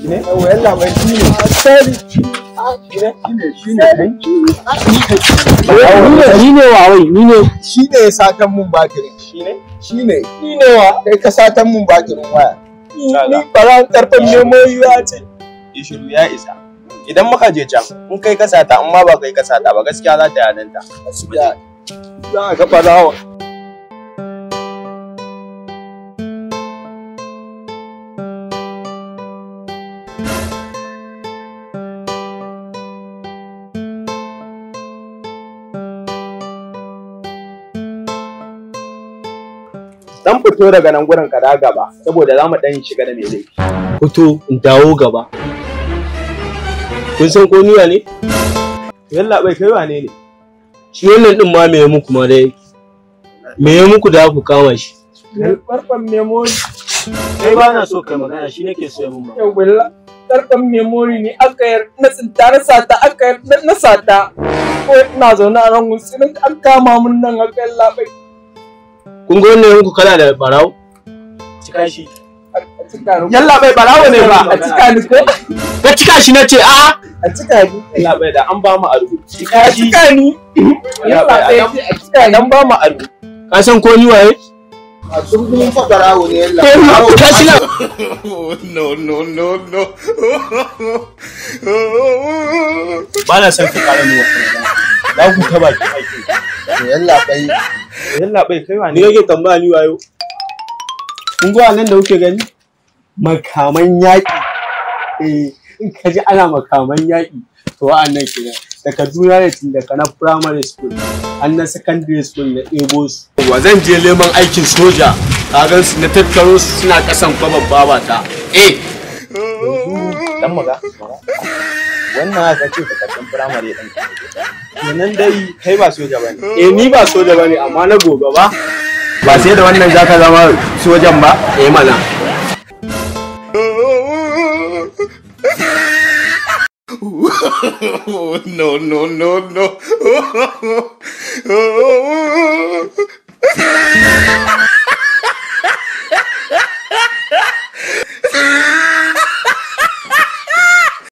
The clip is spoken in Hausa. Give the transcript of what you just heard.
ne yalla mai shine asali shine wawai shine ya satan mun batirin shine wa kai ka satan mun batirin waya ni baran karfin memory ya ce shiru ya isa idan muka je can in kai ka sata amma ba kai ka sata ba gaskiya za ta yadanta gaskiya za ka barawa dan fito daga nan gurin ka da gaba saboda zamu dan shiga da mai laifi fito in dawo gaba kun san ko niya ne yalla bai kai wane ne shi wannan din ma me ya muku ma dai me ya muku da ku kama shi karfan memory kai ba na so kai magana shi nake so mun ba yau billa karfan memory ne aka yar na tsinta na sata aka yar na sata ko ina zaune a nan gurin an kama mun nan aka yalla bai kun ga wannan yanku kala da barawo cika shi yalla bai barawo ne ba a cika ni ko ka cika shi nace a cika ni yalla bai da an ba mu aro cika ni yalla bai a cika ni an ba mu aro ka san ko ni waye a sun gumin fa barawo ne yalla ka shi na no ba na san ka kara ni za ku ta baki aiki yalla bai kai wane ni kake tambaya ni wayo kun ga nan da kuke gani makaman yaki in ka ji ana makaman yaki to wa'annan kenan daga juna ne tun daga na primary school an na secondary school na ebo su wa zan je neman aikin soja ka gan su na tattaro su suna kasan kwaban babata dan maga wannan aka ce ka kasan primary din kenan dai kai ba soja bane ni ba soja bane amma na gobe ba sai da wannan zaka zama sojan ba mana no